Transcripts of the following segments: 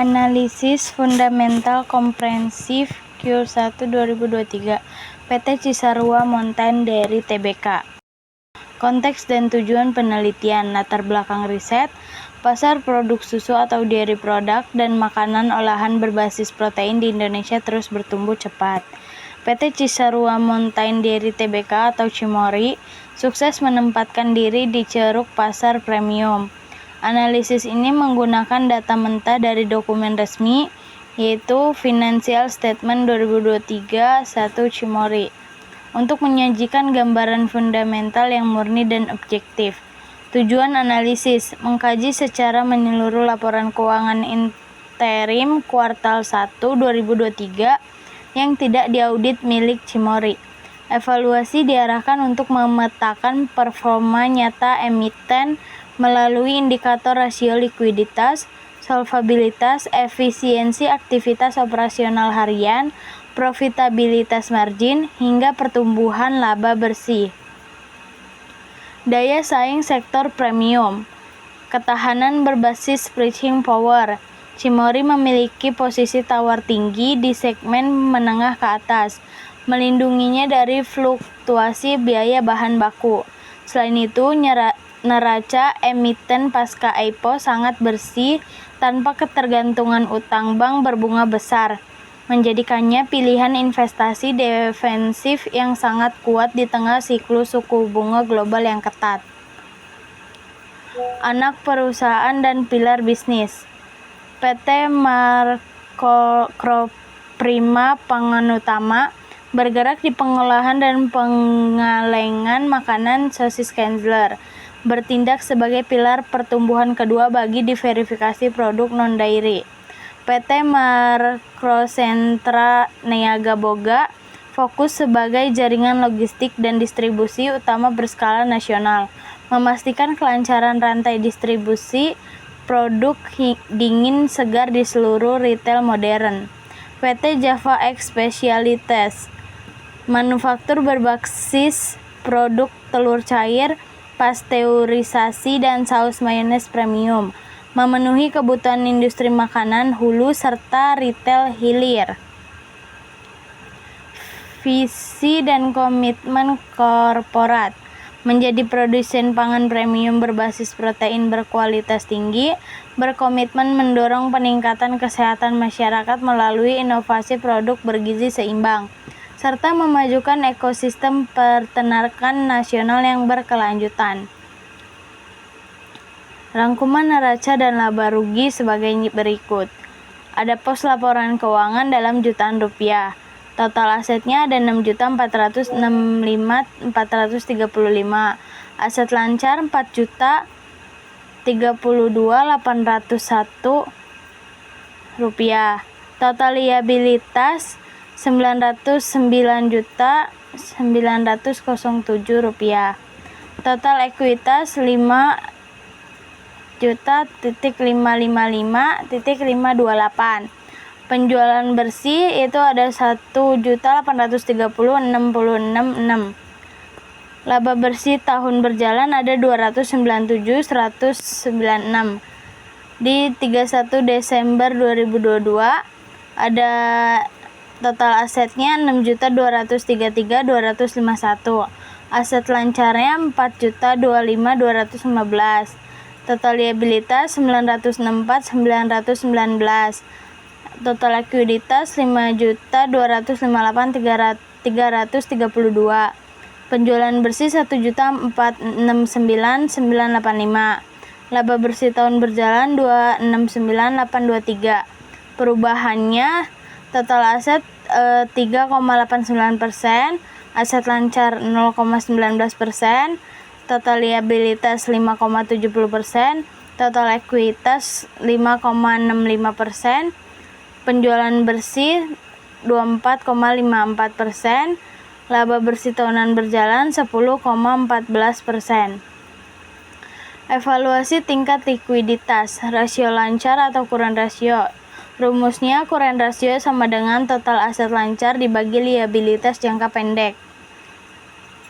Analisis Fundamental Komprehensif Q1 2023 PT Cisarua Mountain Dairy Tbk. Konteks dan tujuan penelitian, latar belakang riset, pasar produk susu atau dairy product dan makanan olahan berbasis protein di Indonesia terus bertumbuh cepat. PT Cisarua Mountain Dairy Tbk atau Cimory sukses menempatkan diri di ceruk pasar premium. Analisis ini menggunakan data mentah dari dokumen resmi, yaitu Financial Statement 2023 1 Cimory, untuk menyajikan gambaran fundamental yang murni dan objektif. Tujuan analisis: mengkaji secara menyeluruh laporan keuangan interim kuartal 1 2023 yang tidak diaudit milik Cimory. Evaluasi diarahkan untuk memetakan performa nyata emiten melalui indikator rasio likuiditas, solvabilitas, efisiensi aktivitas operasional harian, profitabilitas margin, hingga pertumbuhan laba bersih. Daya saing sektor premium. Ketahanan berbasis pricing power. Cimory memiliki posisi tawar tinggi di segmen menengah ke atas, melindunginya dari fluktuasi biaya bahan baku. Selain itu, neraca emiten pasca IPO sangat bersih tanpa ketergantungan utang bank berbunga besar, menjadikannya pilihan investasi defensif yang sangat kuat di tengah siklus suku bunga global yang ketat. Anak perusahaan dan pilar bisnis. PT Makroprima Pangan Utama bergerak di pengolahan dan pengalengan makanan sosis Kenzler, bertindak sebagai pilar pertumbuhan kedua bagi diverifikasi produk non-dairy. PT Makrosentra Niaga Boga fokus sebagai jaringan logistik dan distribusi utama berskala nasional, memastikan kelancaran rantai distribusi produk dingin segar di seluruh retail modern. PT Java X Specialities, manufaktur berbasis produk telur cair, pasteurisasi dan saus mayones premium, memenuhi kebutuhan industri makanan hulu serta retail hilir. Visi dan komitmen korporat: menjadi produsen pangan premium berbasis protein berkualitas tinggi, berkomitmen mendorong peningkatan kesehatan masyarakat melalui inovasi produk bergizi seimbang, serta memajukan ekosistem peternakan nasional yang berkelanjutan. Rangkuman neraca dan laba rugi sebagai berikut. Ada pos laporan keuangan dalam jutaan rupiah. Total asetnya ada 6.465.435. Aset lancar 4.032.801 rupiah. Total liabilitas 909.907 rupiah. Total ekuitas 5.555.528. Penjualan bersih itu ada 1.830.666. Laba bersih tahun berjalan ada 297.196. Di 31 Desember 2022 ada total asetnya 6.233.251. Aset lancarnya 4.025.215. Total liabilitas 964.919. Total likuiditas 5.258.332. Penjualan bersih 1.469.985. Laba bersih tahun berjalan 269.823. Perubahannya total aset 3,89%, aset lancar 0,19%, total liabilitas 5,70%, total ekuitas 5,65%, penjualan bersih 24,54%, laba bersih tahunan berjalan 10,14%. Evaluasi tingkat likuiditas, rasio lancar atau current ratio. Rumusnya current ratio sama dengan total aset lancar dibagi liabilitas jangka pendek.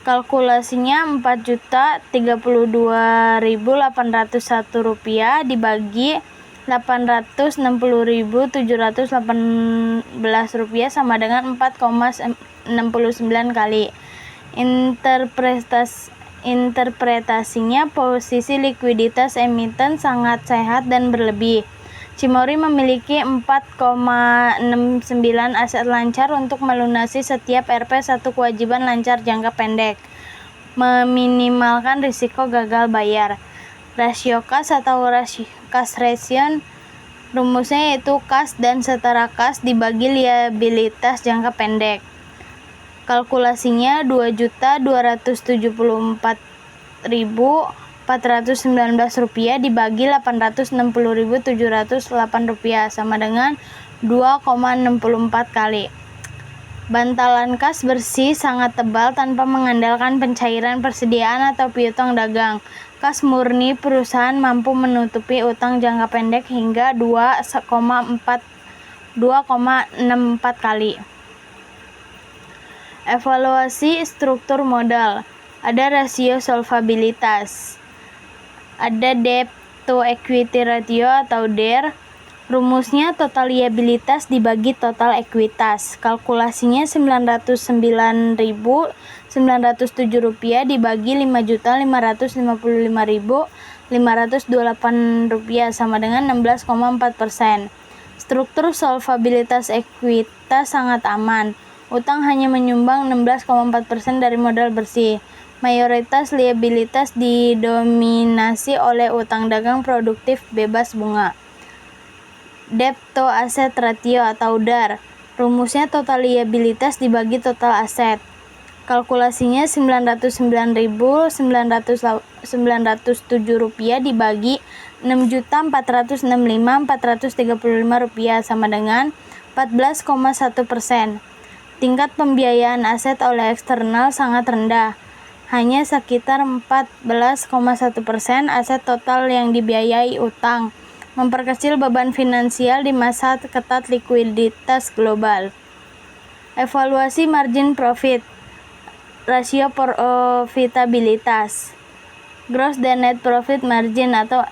Kalkulasinya 4.032.801 rupiah dibagi Rp860.718 sama dengan 4,69 kali. Interpretasinya, posisi likuiditas emiten sangat sehat dan berlebih. Cimory memiliki 4,69 aset lancar untuk melunasi setiap Rp1 kewajiban lancar jangka pendek, meminimalkan risiko gagal bayar. Rasio kas atau cash ratio rumusnya yaitu kas dan setara kas dibagi liabilitas jangka pendek. Kalkulasinya Rp2.274.419 dibagi Rp860.708 sama dengan 2,64 kali. Bantalan kas bersih sangat tebal tanpa mengandalkan pencairan persediaan atau piutang dagang. Kas murni perusahaan mampu menutupi utang jangka pendek hingga 2,64 kali. Evaluasi struktur modal. Ada rasio solvabilitas. Ada debt to equity ratio atau DER. Rumusnya total liabilitas dibagi total ekuitas. Kalkulasinya Rp909.907 dibagi Rp5.555.528 sama dengan 16,4%. Struktur solvabilitas ekuitas sangat aman. Utang hanya menyumbang 16,4% dari modal bersih. Mayoritas liabilitas didominasi oleh utang dagang produktif bebas bunga. Debt to asset ratio atau DAR. Rumusnya total liabilitas dibagi total aset. Kalkulasinya Rp909.907 dibagi Rp6.465.435 sama dengan 14,1%. Tingkat pembiayaan aset oleh eksternal sangat rendah, hanya sekitar 14,1% aset total yang dibiayai utang, memperkecil beban finansial di masa ketat likuiditas global. Evaluasi margin profit, rasio profitabilitas, gross dan net profit margin atau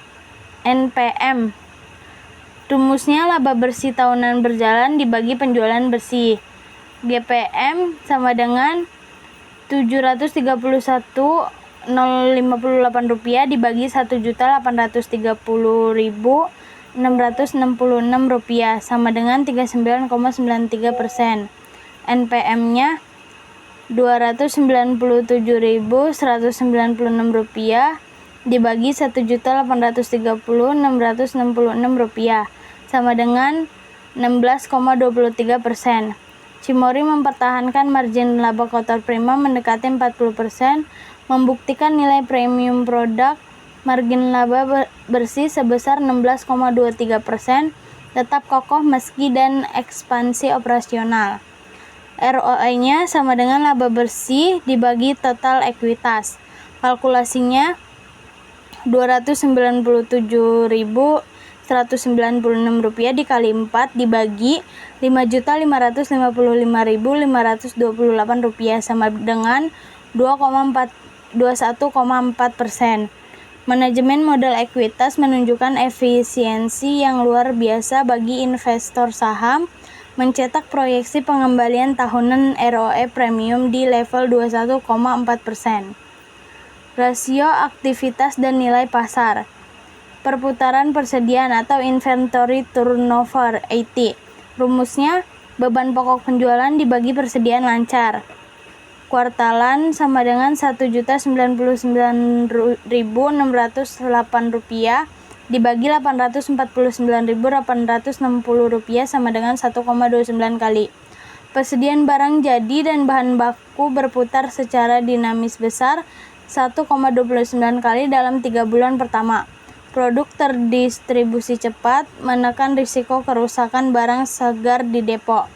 NPM. Rumusnya laba bersih tahunan berjalan dibagi penjualan bersih. GPM sama dengan Rp731.058 dibagi Rp1.830.666 sama dengan 39,93%. NPM-nya Rp297.196 dibagi Rp1.830.666 sama dengan 16,23%. Cimory mempertahankan margin laba kotor prima mendekati 40%, membuktikan nilai premium produk. Margin laba bersih sebesar 16,23%, tetap kokoh meski dan ekspansi operasional. ROE-nya sama dengan laba bersih dibagi total ekuitas. Kalkulasinya Rp297.196 dikali 4 dibagi Rp5.555.528 sama dengan 21,4%. Manajemen modal ekuitas menunjukkan efisiensi yang luar biasa bagi investor saham, mencetak proyeksi pengembalian tahunan ROE premium di level 21,4%. Rasio aktivitas dan nilai pasar. Perputaran persediaan atau inventory turnover 80. Rumusnya beban pokok penjualan dibagi persediaan lancar. Kuartalan sama dengan Rp1.099.608 dibagi Rp849.860 sama dengan 1,29 kali. Persediaan barang jadi dan bahan baku berputar secara dinamis besar 1,29 kali dalam 3 bulan pertama. Produk terdistribusi cepat, menekan risiko kerusakan barang segar di depo.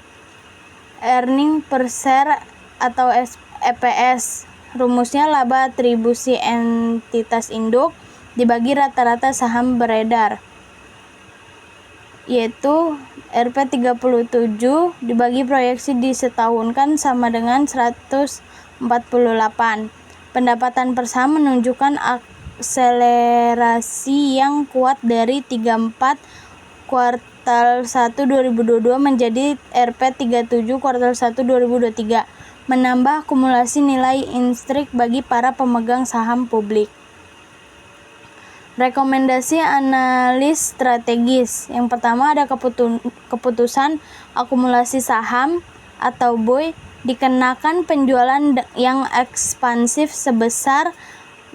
Earning per share atau EPS. Rumusnya laba atribusi entitas induk dibagi rata-rata saham beredar, yaitu Rp37 dibagi proyeksi disetahunkan sama dengan 148. Pendapatan per saham menunjukkan akselerasi yang kuat dari 34 kuartal 1 2022 menjadi Rp37 kuartal 1 2023, menambah akumulasi nilai instrik bagi para pemegang saham publik. Rekomendasi analis strategis. Yang pertama ada keputusan akumulasi saham atau BOI dikenakan penjualan yang ekspansif sebesar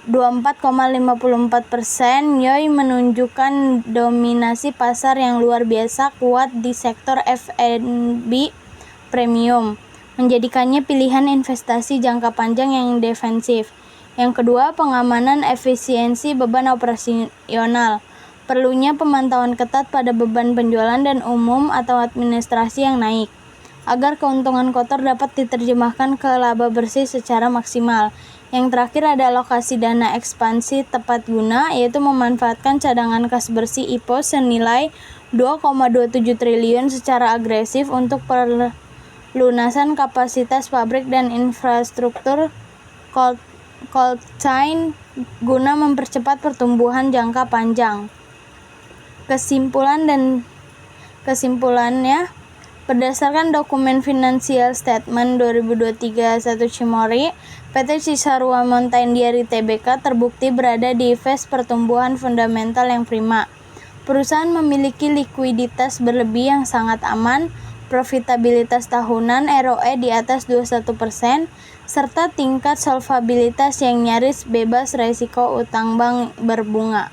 24,54%. YOI menunjukkan dominasi pasar yang luar biasa kuat di sektor F&B premium, menjadikannya pilihan investasi jangka panjang yang defensif. Yang kedua, pengamanan efisiensi beban operasional. Perlunya pemantauan ketat pada beban penjualan dan umum atau administrasi yang naik, agar keuntungan kotor dapat diterjemahkan ke laba bersih secara maksimal. Yang terakhir ada alokasi dana ekspansi tepat guna, yaitu memanfaatkan cadangan kas bersih IPO senilai 2,27 triliun secara agresif untuk perlunasan kapasitas pabrik dan infrastruktur cold chain guna mempercepat pertumbuhan jangka panjang. Kesimpulannya, berdasarkan dokumen Financial Statement 2023 1 Cimory, PT Cisarua Mountain Dairy Tbk terbukti berada di fase pertumbuhan fundamental yang prima. Perusahaan memiliki likuiditas berlebih yang sangat aman, profitabilitas tahunan ROE di atas 21%, serta tingkat solvabilitas yang nyaris bebas risiko utang bank berbunga.